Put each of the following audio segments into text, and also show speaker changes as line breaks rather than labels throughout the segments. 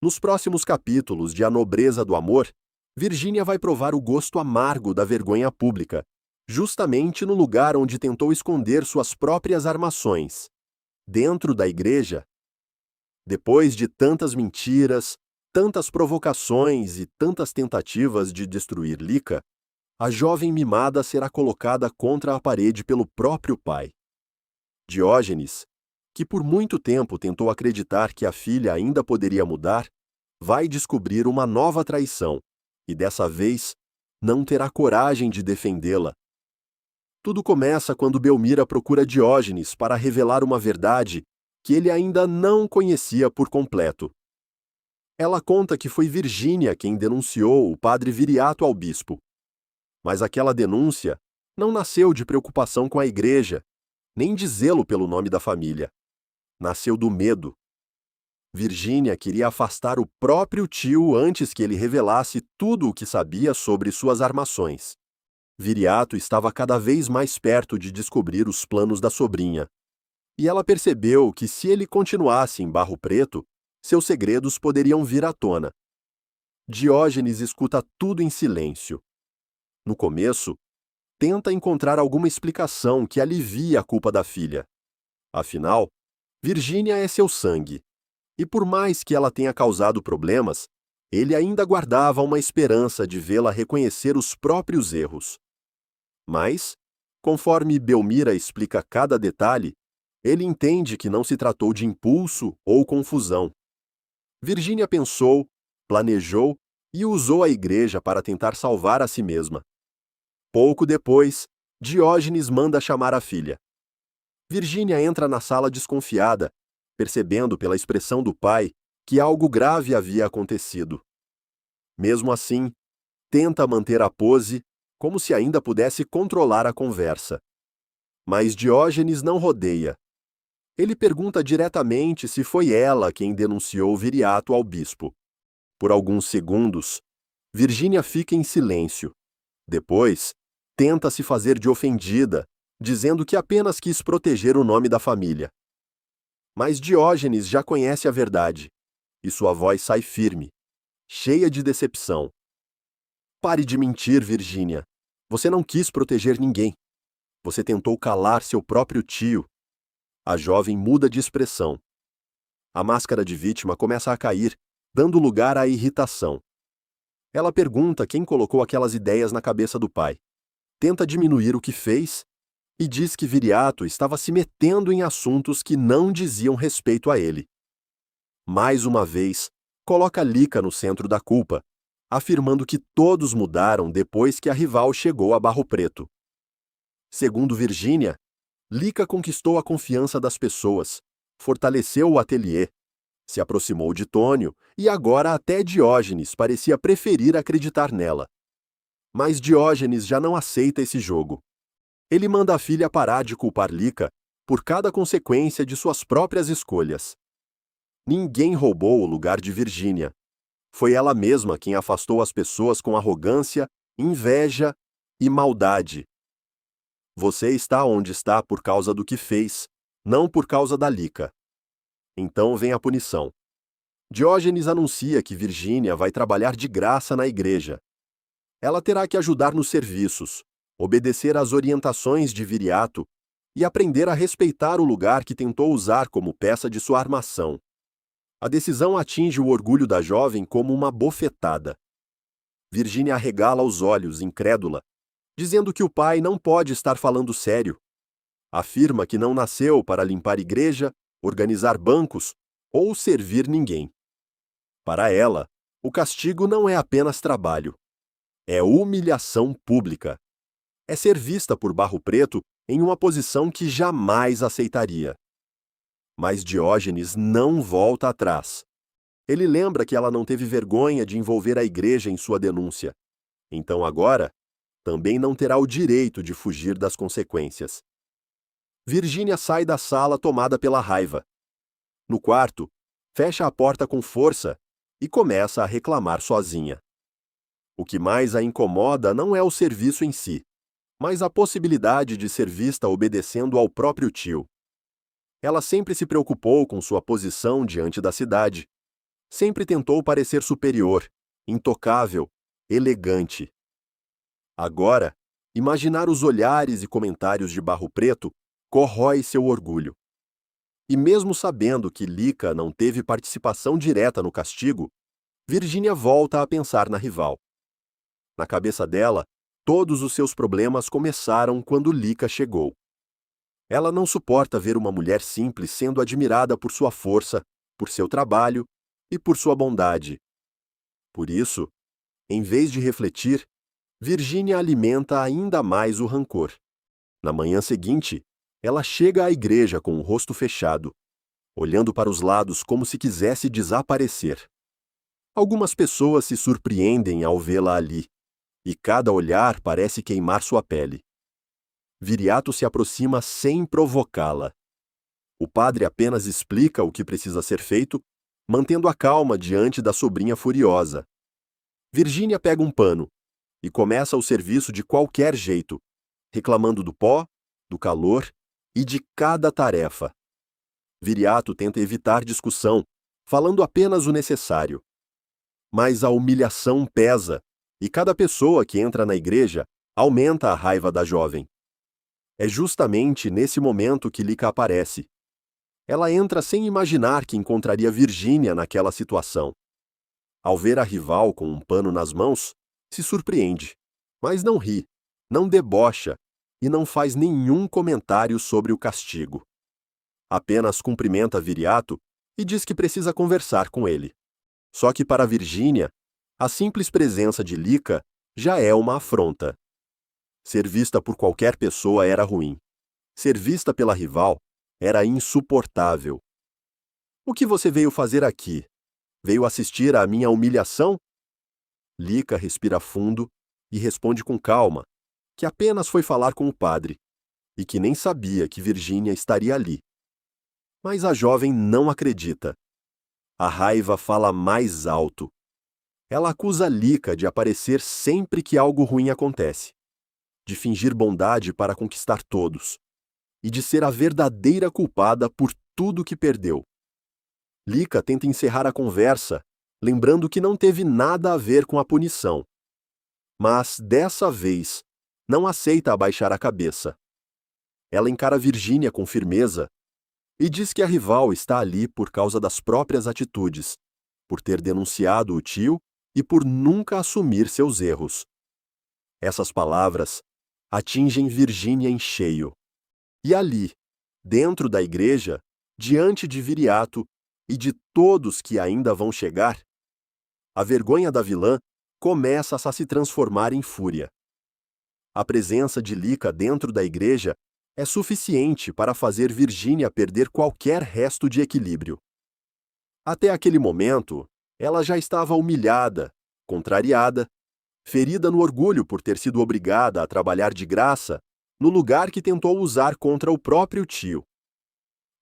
Nos próximos capítulos de A Nobreza do Amor, Virgínia vai provar o gosto amargo da vergonha pública, justamente no lugar onde tentou esconder suas próprias armações, dentro da igreja. Depois de tantas mentiras, tantas provocações e tantas tentativas de destruir Lica, a jovem mimada será colocada contra a parede pelo próprio pai. Diógenes, que por muito tempo tentou acreditar que a filha ainda poderia mudar, vai descobrir uma nova traição, e dessa vez não terá coragem de defendê-la. Tudo começa quando Belmira procura Diógenes para revelar uma verdade que ele ainda não conhecia por completo. Ela conta que foi Virgínia quem denunciou o padre Viriato ao bispo. Mas aquela denúncia não nasceu de preocupação com a igreja, nem de zelo pelo nome da família. Nasceu do medo. Virgínia queria afastar o próprio tio antes que ele revelasse tudo o que sabia sobre suas armações. Viriato estava cada vez mais perto de descobrir os planos da sobrinha. E ela percebeu que se ele continuasse em Barro Preto, seus segredos poderiam vir à tona. Diógenes escuta tudo em silêncio. No começo, tenta encontrar alguma explicação que alivie a culpa da filha. Afinal, Virgínia é seu sangue. E por mais que ela tenha causado problemas, ele ainda guardava uma esperança de vê-la reconhecer os próprios erros. Mas, conforme Belmira explica cada detalhe, ele entende que não se tratou de impulso ou confusão. Virgínia pensou, planejou e usou a igreja para tentar salvar a si mesma. Pouco depois, Diógenes manda chamar a filha. Virgínia entra na sala desconfiada, percebendo pela expressão do pai que algo grave havia acontecido. Mesmo assim, tenta manter a pose, como se ainda pudesse controlar a conversa. Mas Diógenes não rodeia. Ele pergunta diretamente se foi ela quem denunciou Viriato ao bispo. Por alguns segundos, Virgínia fica em silêncio. Depois, tenta se fazer de ofendida, dizendo que apenas quis proteger o nome da família. Mas Diógenes já conhece a verdade, e sua voz sai firme, cheia de decepção. Pare de mentir, Virgínia. Você não quis proteger ninguém. Você tentou calar seu próprio tio. A jovem muda de expressão. A máscara de vítima começa a cair, dando lugar à irritação. Ela pergunta quem colocou aquelas ideias na cabeça do pai. Tenta diminuir o que fez e diz que Viriato estava se metendo em assuntos que não diziam respeito a ele. Mais uma vez, coloca Lica no centro da culpa, afirmando que todos mudaram depois que a rival chegou a Barro Preto. Segundo Virgínia, Lica conquistou a confiança das pessoas, fortaleceu o ateliê, se aproximou de Tônio e agora até Diógenes parecia preferir acreditar nela. Mas Diógenes já não aceita esse jogo. Ele manda a filha parar de culpar Lica por cada consequência de suas próprias escolhas. Ninguém roubou o lugar de Virgínia. Foi ela mesma quem afastou as pessoas com arrogância, inveja e maldade. Você está onde está por causa do que fez, não por causa da Lica. Então vem a punição. Diógenes anuncia que Virgínia vai trabalhar de graça na igreja. Ela terá que ajudar nos serviços, obedecer às orientações de Viriato e aprender a respeitar o lugar que tentou usar como peça de sua armação. A decisão atinge o orgulho da jovem como uma bofetada. Virgínia arregala os olhos, incrédula, dizendo que o pai não pode estar falando sério. Afirma que não nasceu para limpar igreja, organizar bancos ou servir ninguém. Para ela, o castigo não é apenas trabalho. É humilhação pública. É ser vista por Barro Preto em uma posição que jamais aceitaria. Mas Diógenes não volta atrás. Ele lembra que ela não teve vergonha de envolver a igreja em sua denúncia. Então agora, também não terá o direito de fugir das consequências. Virgínia sai da sala tomada pela raiva. No quarto, fecha a porta com força e começa a reclamar sozinha. O que mais a incomoda não é o serviço em si, mas a possibilidade de ser vista obedecendo ao próprio tio. Ela sempre se preocupou com sua posição diante da cidade. Sempre tentou parecer superior, intocável, elegante. Agora, imaginar os olhares e comentários de Barro Preto corrói seu orgulho. E mesmo sabendo que Lika não teve participação direta no castigo, Virgínia volta a pensar na rival. Na cabeça dela, todos os seus problemas começaram quando Lika chegou. Ela não suporta ver uma mulher simples sendo admirada por sua força, por seu trabalho e por sua bondade. Por isso, em vez de refletir, Virgínia alimenta ainda mais o rancor. Na manhã seguinte, ela chega à igreja com o rosto fechado, olhando para os lados como se quisesse desaparecer. Algumas pessoas se surpreendem ao vê-la ali, e cada olhar parece queimar sua pele. Viriato se aproxima sem provocá-la. O padre apenas explica o que precisa ser feito, mantendo a calma diante da sobrinha furiosa. Virgínia pega um pano e começa o serviço de qualquer jeito, reclamando do pó, do calor e de cada tarefa. Viriato tenta evitar discussão, falando apenas o necessário. Mas a humilhação pesa, e cada pessoa que entra na igreja aumenta a raiva da jovem. É justamente nesse momento que Lika aparece. Ela entra sem imaginar que encontraria Virgínia naquela situação. Ao ver a rival com um pano nas mãos, se surpreende, mas não ri, não debocha e não faz nenhum comentário sobre o castigo. Apenas cumprimenta Viriato e diz que precisa conversar com ele. Só que para Virgínia, a simples presença de Lika já é uma afronta. Ser vista por qualquer pessoa era ruim. Ser vista pela rival era insuportável. O que você veio fazer aqui? Veio assistir à minha humilhação? Lika respira fundo e responde com calma, que apenas foi falar com o padre, e que nem sabia que Virgínia estaria ali. Mas a jovem não acredita. A raiva fala mais alto. Ela acusa Lika de aparecer sempre que algo ruim acontece, de fingir bondade para conquistar todos, e de ser a verdadeira culpada por tudo que perdeu. Lika tenta encerrar a conversa, lembrando que não teve nada a ver com a punição. Mas, dessa vez, não aceita abaixar a cabeça. Ela encara Virgínia com firmeza e diz que a rival está ali por causa das próprias atitudes, por ter denunciado o tio e por nunca assumir seus erros. Essas palavras atingem Virgínia em cheio. E ali, dentro da igreja, diante de Viriato e de todos que ainda vão chegar, a vergonha da vilã começa a se transformar em fúria. A presença de Lika dentro da igreja é suficiente para fazer Virgínia perder qualquer resto de equilíbrio. Até aquele momento, ela já estava humilhada, contrariada, ferida no orgulho por ter sido obrigada a trabalhar de graça no lugar que tentou usar contra o próprio tio.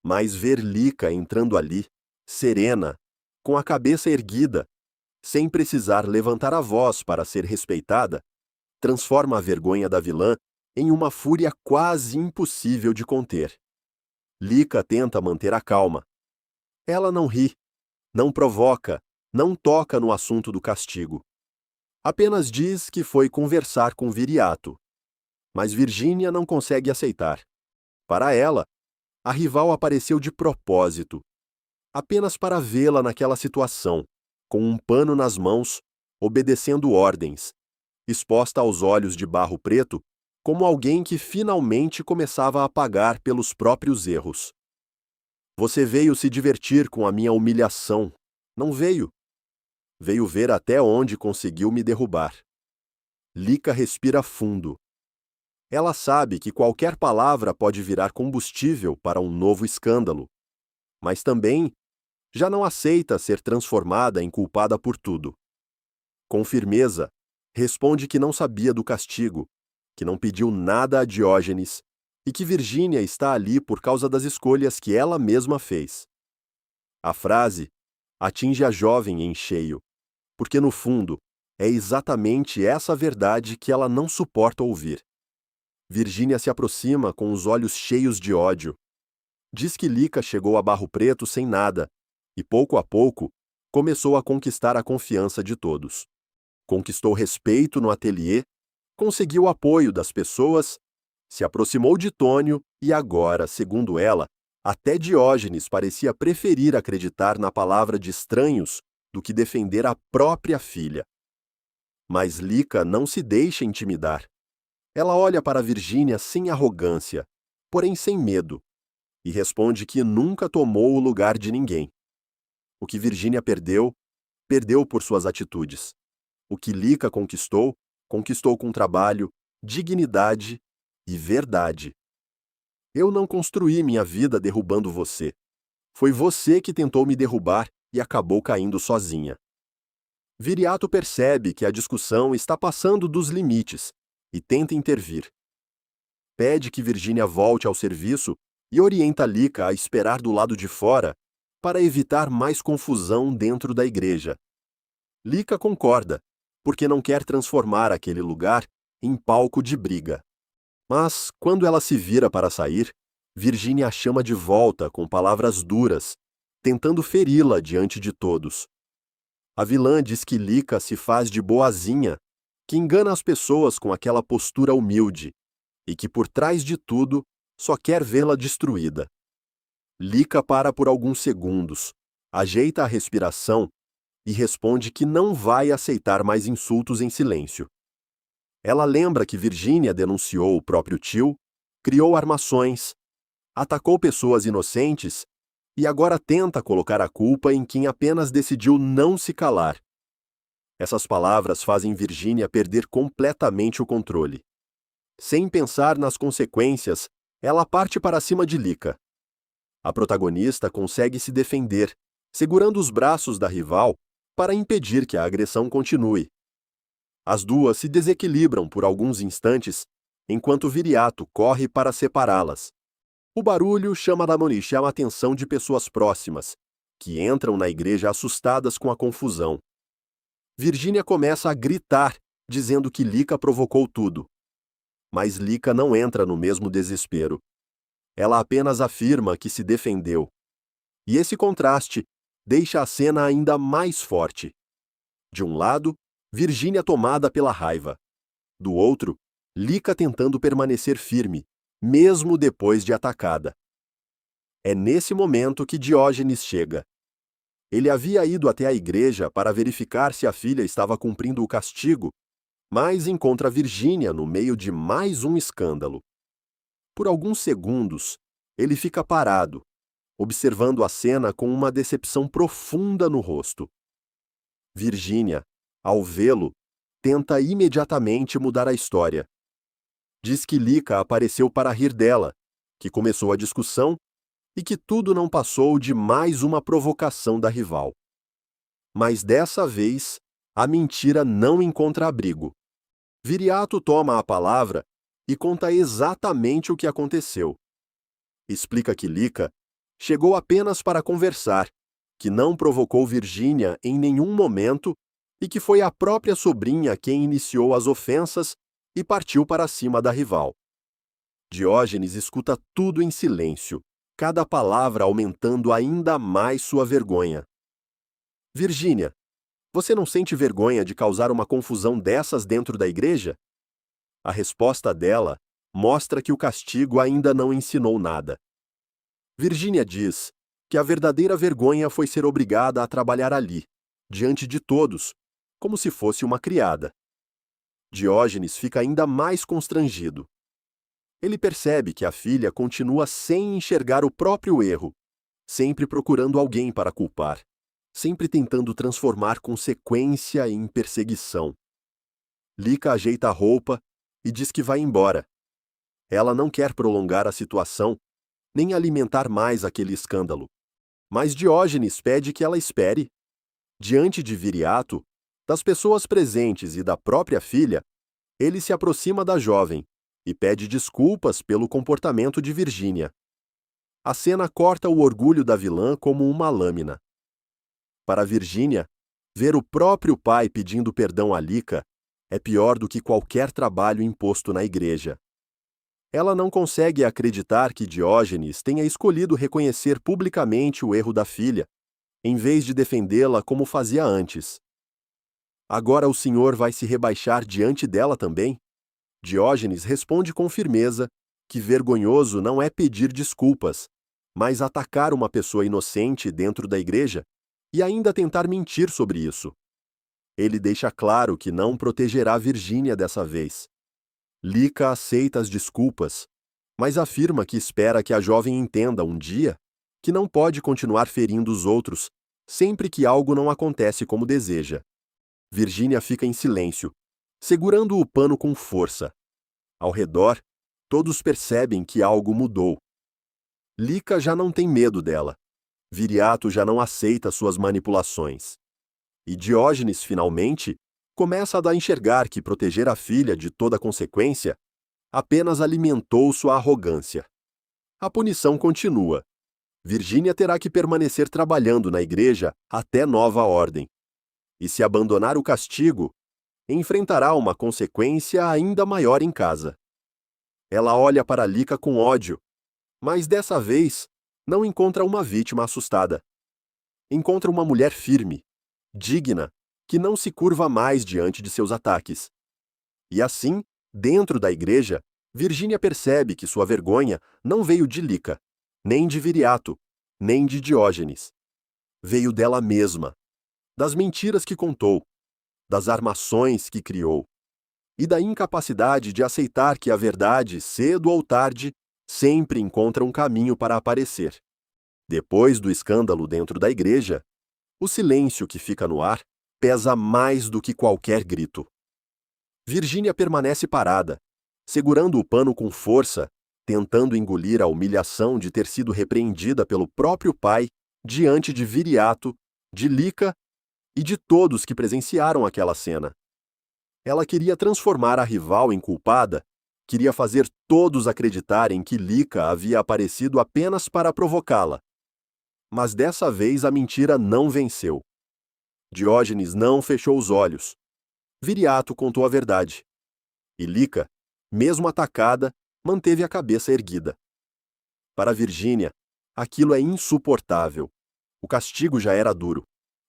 Mas ver Lika entrando ali, serena, com a cabeça erguida, sem precisar levantar a voz para ser respeitada, transforma a vergonha da vilã em uma fúria quase impossível de conter. Lika tenta manter a calma. Ela não ri, não provoca, não toca no assunto do castigo. Apenas diz que foi conversar com Viriato. Mas Virgínia não consegue aceitar. Para ela, a rival apareceu de propósito, apenas para vê-la naquela situação, com um pano nas mãos, obedecendo ordens, exposta aos olhos de Barro Preto como alguém que finalmente começava a pagar pelos próprios erros. Você veio se divertir com a minha humilhação, não veio? Veio ver até onde conseguiu me derrubar. Lika respira fundo. Ela sabe que qualquer palavra pode virar combustível para um novo escândalo, mas também já não aceita ser transformada em culpada por tudo. Com firmeza, responde que não sabia do castigo, que não pediu nada a Diógenes e que Virgínia está ali por causa das escolhas que ela mesma fez. A frase atinge a jovem em cheio, porque no fundo é exatamente essa verdade que ela não suporta ouvir. Virgínia se aproxima com os olhos cheios de ódio. Diz que Lika chegou a Barro Preto sem nada, e pouco a pouco começou a conquistar a confiança de todos. Conquistou respeito no ateliê, conseguiu apoio das pessoas, se aproximou de Tônio e agora, segundo ela, até Diógenes parecia preferir acreditar na palavra de estranhos do que defender a própria filha. Mas Lica não se deixa intimidar. Ela olha para Virgínia sem arrogância, porém sem medo, e responde que nunca tomou o lugar de ninguém. O que Virgínia perdeu, perdeu por suas atitudes. O que Lica conquistou, conquistou com trabalho, dignidade e verdade. Eu não construí minha vida derrubando você. Foi você que tentou me derrubar e acabou caindo sozinha. Viriato percebe que a discussão está passando dos limites e tenta intervir. Pede que Virgínia volte ao serviço e orienta Lica a esperar do lado de fora para evitar mais confusão dentro da igreja. Lica concorda, porque não quer transformar aquele lugar em palco de briga. Mas, quando ela se vira para sair, Virgínia a chama de volta com palavras duras, tentando feri-la diante de todos. A vilã diz que Lica se faz de boazinha, que engana as pessoas com aquela postura humilde, e que por trás de tudo só quer vê-la destruída. Lica para por alguns segundos, ajeita a respiração e responde que não vai aceitar mais insultos em silêncio. Ela lembra que Virgínia denunciou o próprio tio, criou armações, atacou pessoas inocentes e agora tenta colocar a culpa em quem apenas decidiu não se calar. Essas palavras fazem Virgínia perder completamente o controle. Sem pensar nas consequências, ela parte para cima de Lica. A protagonista consegue se defender, segurando os braços da rival para impedir que a agressão continue. As duas se desequilibram por alguns instantes, enquanto Viriato corre para separá-las. O barulho chama a atenção de pessoas próximas, que entram na igreja assustadas com a confusão. Virgínia começa a gritar, dizendo que Lica provocou tudo. Mas Lica não entra no mesmo desespero. Ela apenas afirma que se defendeu. E esse contraste deixa a cena ainda mais forte. De um lado, Virgínia tomada pela raiva. Do outro, Lica tentando permanecer firme, mesmo depois de atacada. É nesse momento que Diógenes chega. Ele havia ido até a igreja para verificar se a filha estava cumprindo o castigo, mas encontra Virgínia no meio de mais um escândalo. Por alguns segundos, ele fica parado, observando a cena com uma decepção profunda no rosto. Virgínia, ao vê-lo, tenta imediatamente mudar a história. Diz que Lica apareceu para rir dela, que começou a discussão e que tudo não passou de mais uma provocação da rival. Mas dessa vez, a mentira não encontra abrigo. Viriato toma a palavra e conta exatamente o que aconteceu. Explica que Lica chegou apenas para conversar, que não provocou Virgínia em nenhum momento e que foi a própria sobrinha quem iniciou as ofensas e partiu para cima da rival. Diógenes escuta tudo em silêncio, cada palavra aumentando ainda mais sua vergonha. Virgínia, você não sente vergonha de causar uma confusão dessas dentro da igreja? A resposta dela mostra que o castigo ainda não ensinou nada. Virgínia diz que a verdadeira vergonha foi ser obrigada a trabalhar ali, diante de todos, como se fosse uma criada. Diógenes fica ainda mais constrangido. Ele percebe que a filha continua sem enxergar o próprio erro, sempre procurando alguém para culpar, sempre tentando transformar consequência em perseguição. Lica ajeita a roupa e diz que vai embora. Ela não quer prolongar a situação, nem alimentar mais aquele escândalo. Mas Diógenes pede que ela espere. Diante de Viriato, das pessoas presentes e da própria filha, ele se aproxima da jovem e pede desculpas pelo comportamento de Virgínia. A cena corta o orgulho da vilã como uma lâmina. Para Virgínia, ver o próprio pai pedindo perdão a Lica é pior do que qualquer trabalho imposto na igreja. Ela não consegue acreditar que Diógenes tenha escolhido reconhecer publicamente o erro da filha, em vez de defendê-la como fazia antes. Agora o senhor vai se rebaixar diante dela também? Diógenes responde com firmeza que vergonhoso não é pedir desculpas, mas atacar uma pessoa inocente dentro da igreja e ainda tentar mentir sobre isso. Ele deixa claro que não protegerá Virgínia dessa vez. Lica aceita as desculpas, mas afirma que espera que a jovem entenda um dia que não pode continuar ferindo os outros sempre que algo não acontece como deseja. Virgínia fica em silêncio, segurando o pano com força. Ao redor, todos percebem que algo mudou. Lica já não tem medo dela. Viriato já não aceita suas manipulações. E Diógenes, finalmente, começa a enxergar que proteger a filha de toda consequência apenas alimentou sua arrogância. A punição continua. Virgínia terá que permanecer trabalhando na igreja até nova ordem. E se abandonar o castigo, enfrentará uma consequência ainda maior em casa. Ela olha para Lica com ódio, mas dessa vez não encontra uma vítima assustada. Encontra uma mulher firme, digna, que não se curva mais diante de seus ataques. E assim, dentro da igreja, Virgínia percebe que sua vergonha não veio de Lica, nem de Viriato, nem de Diógenes. Veio dela mesma, das mentiras que contou, das armações que criou, e da incapacidade de aceitar que a verdade, cedo ou tarde, sempre encontra um caminho para aparecer. Depois do escândalo dentro da igreja, o silêncio que fica no ar pesa mais do que qualquer grito. Virgínia permanece parada, segurando o pano com força, tentando engolir a humilhação de ter sido repreendida pelo próprio pai diante de Viriato, de Lica e de todos que presenciaram aquela cena. Ela queria transformar a rival em culpada, queria fazer todos acreditarem que Lica havia aparecido apenas para provocá-la. Mas dessa vez a mentira não venceu. Diógenes não fechou os olhos. Viriato contou a verdade. E Lica, mesmo atacada, manteve a cabeça erguida. Para Virgínia, aquilo é insuportável. O castigo já era duro.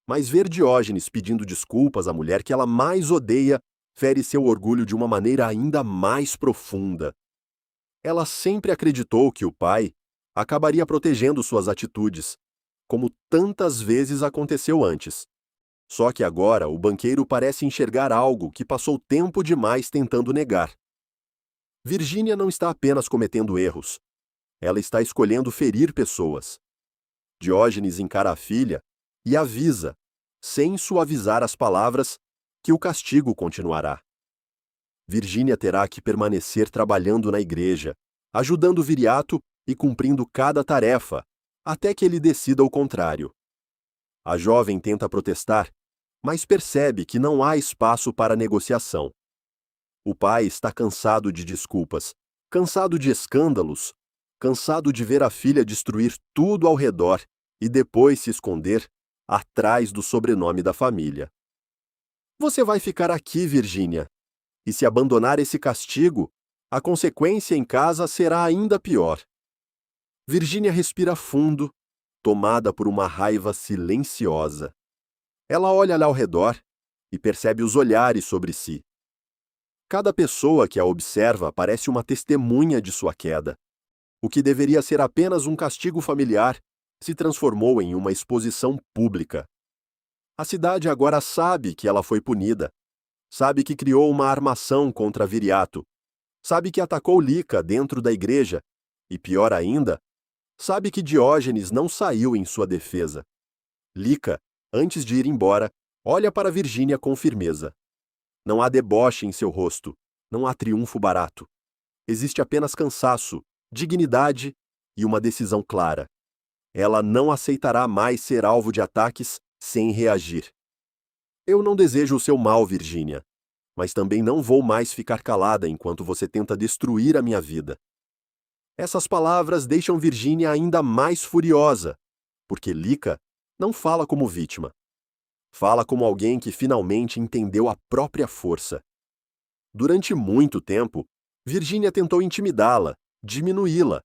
Mas ver Diógenes pedindo desculpas à mulher que ela mais odeia fere seu orgulho de uma maneira ainda mais profunda. Ela sempre acreditou que o pai acabaria protegendo suas atitudes, como tantas vezes aconteceu antes. Só que agora o banqueiro parece enxergar algo que passou tempo demais tentando negar. Virgínia não está apenas cometendo erros. Ela está escolhendo ferir pessoas. Diógenes encara a filha e avisa, sem suavizar as palavras, que o castigo continuará. Virgínia terá que permanecer trabalhando na igreja, ajudando Viriato e cumprindo cada tarefa, até que ele decida o contrário. A jovem tenta protestar, mas percebe que não há espaço para negociação. O pai está cansado de desculpas, cansado de escândalos, cansado de ver a filha destruir tudo ao redor e depois se esconder atrás do sobrenome da família. Você vai ficar aqui, Virgínia, e se abandonar esse castigo, a consequência em casa será ainda pior. Virgínia respira fundo, tomada por uma raiva silenciosa. Ela olha ao redor e percebe os olhares sobre si. Cada pessoa que a observa parece uma testemunha de sua queda. O que deveria ser apenas um castigo familiar se transformou em uma exposição pública. A cidade agora sabe que ela foi punida. Sabe que criou uma armação contra Viriato. Sabe que atacou Lica dentro da igreja. E pior ainda, sabe que Diógenes não saiu em sua defesa. Lica, antes de ir embora, olha para Virgínia com firmeza. Não há deboche em seu rosto, não há triunfo barato. Existe apenas cansaço, dignidade e uma decisão clara. Ela não aceitará mais ser alvo de ataques sem reagir. Eu não desejo o seu mal, Virgínia, mas também não vou mais ficar calada enquanto você tenta destruir a minha vida. Essas palavras deixam Virgínia ainda mais furiosa, porque Lica não fala como vítima. Fala como alguém que finalmente entendeu a própria força. Durante muito tempo, Virgínia tentou intimidá-la, diminuí-la,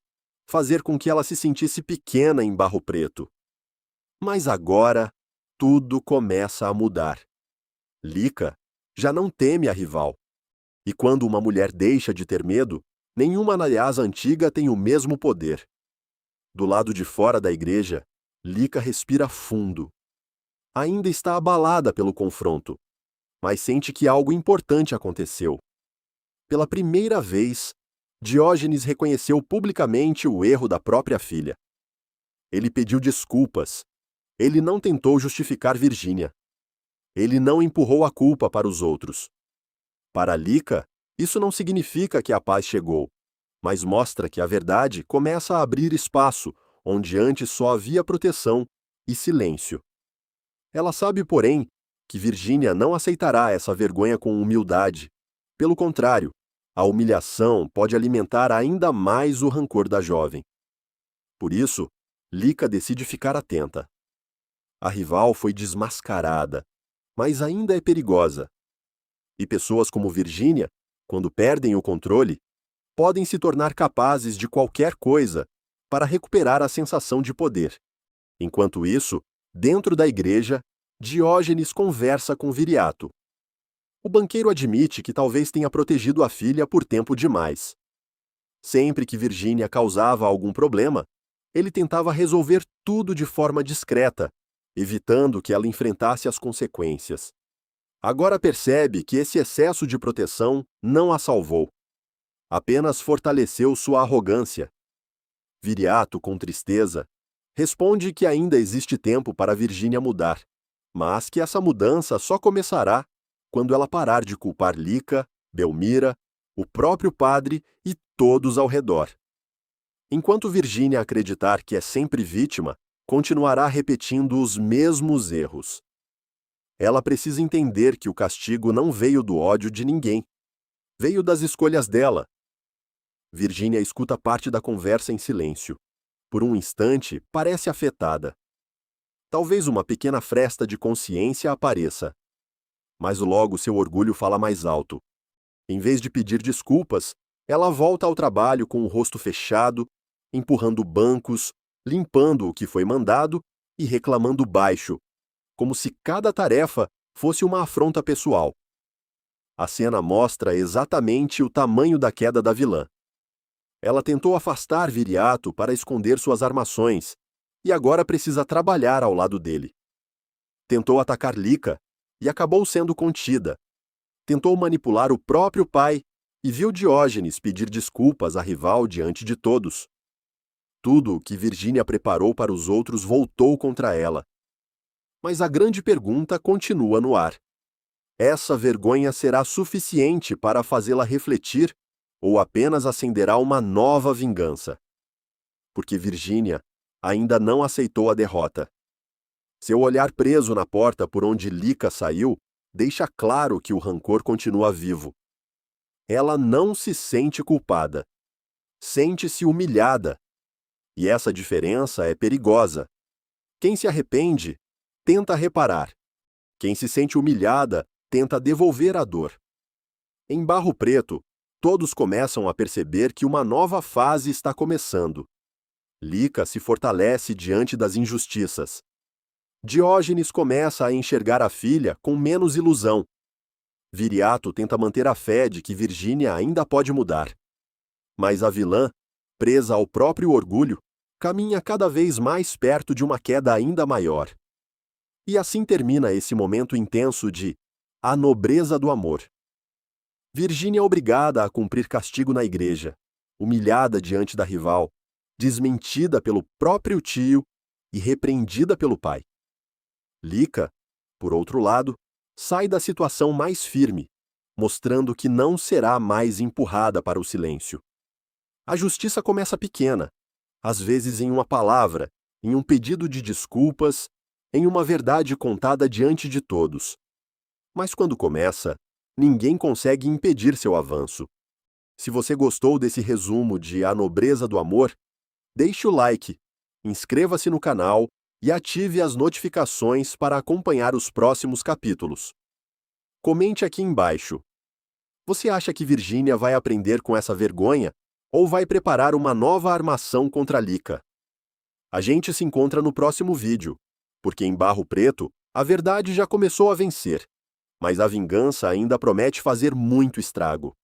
fazer com que ela se sentisse pequena em Barro Preto. Mas agora, tudo começa a mudar. Lica já não teme a rival. E quando uma mulher deixa de ter medo, nenhuma aliás antiga tem o mesmo poder. Do lado de fora da igreja, Lica respira fundo. Ainda está abalada pelo confronto, mas sente que algo importante aconteceu. Pela primeira vez, Diógenes reconheceu publicamente o erro da própria filha. Ele pediu desculpas. Ele não tentou justificar Virgínia. Ele não empurrou a culpa para os outros. Para Lica, isso não significa que a paz chegou, mas mostra que a verdade começa a abrir espaço onde antes só havia proteção e silêncio. Ela sabe, porém, que Virgínia não aceitará essa vergonha com humildade. Pelo contrário, a humilhação pode alimentar ainda mais o rancor da jovem. Por isso, Lica decide ficar atenta. A rival foi desmascarada, mas ainda é perigosa. E pessoas como Virgínia, quando perdem o controle, podem se tornar capazes de qualquer coisa para recuperar a sensação de poder. Enquanto isso, dentro da igreja, Diógenes conversa com Viriato. O banqueiro admite que talvez tenha protegido a filha por tempo demais. Sempre que Virgínia causava algum problema, ele tentava resolver tudo de forma discreta, evitando que ela enfrentasse as consequências. Agora percebe que esse excesso de proteção não a salvou. Apenas fortaleceu sua arrogância. Viriato, com tristeza, responde que ainda existe tempo para Virgínia mudar, mas que essa mudança só começará quando ela parar de culpar Lica, Belmira, o próprio padre e todos ao redor. Enquanto Virgínia acreditar que é sempre vítima, continuará repetindo os mesmos erros. Ela precisa entender que o castigo não veio do ódio de ninguém. Veio das escolhas dela. Virgínia escuta parte da conversa em silêncio. Por um instante, parece afetada. Talvez uma pequena fresta de consciência apareça. Mas logo seu orgulho fala mais alto. Em vez de pedir desculpas, ela volta ao trabalho com o rosto fechado, empurrando bancos, limpando o que foi mandado e reclamando baixo, como se cada tarefa fosse uma afronta pessoal. A cena mostra exatamente o tamanho da queda da vilã. Ela tentou afastar Viriato para esconder suas armações, e agora precisa trabalhar ao lado dele. Tentou atacar Lica, e acabou sendo contida. Tentou manipular o próprio pai, e viu Diógenes pedir desculpas à rival diante de todos. Tudo o que Virgínia preparou para os outros voltou contra ela. Mas a grande pergunta continua no ar. Essa vergonha será suficiente para fazê-la refletir ou apenas acenderá uma nova vingança? Porque Virgínia ainda não aceitou a derrota. Seu olhar preso na porta por onde Lica saiu deixa claro que o rancor continua vivo. Ela não se sente culpada. Sente-se humilhada. E essa diferença é perigosa. Quem se arrepende, tenta reparar. Quem se sente humilhada, tenta devolver a dor. Em Barro Preto, todos começam a perceber que uma nova fase está começando. Lica se fortalece diante das injustiças. Diógenes começa a enxergar a filha com menos ilusão. Viriato tenta manter a fé de que Virgínia ainda pode mudar. Mas a vilã, presa ao próprio orgulho, caminha cada vez mais perto de uma queda ainda maior. E assim termina esse momento intenso de A Nobreza do Amor. Virgínia é obrigada a cumprir castigo na igreja, humilhada diante da rival, desmentida pelo próprio tio e repreendida pelo pai. Lica, por outro lado, sai da situação mais firme, mostrando que não será mais empurrada para o silêncio. A justiça começa pequena, às vezes em uma palavra, em um pedido de desculpas, em uma verdade contada diante de todos. Mas quando começa, ninguém consegue impedir seu avanço. Se você gostou desse resumo de A Nobreza do Amor, deixe o like, inscreva-se no canal e ative as notificações para acompanhar os próximos capítulos. Comente aqui embaixo. Você acha que Virgínia vai aprender com essa vergonha ou vai preparar uma nova armação contra Lica? A gente se encontra no próximo vídeo. porque em Barro Preto a verdade já começou a vencer. Mas a vingança ainda promete fazer muito estrago.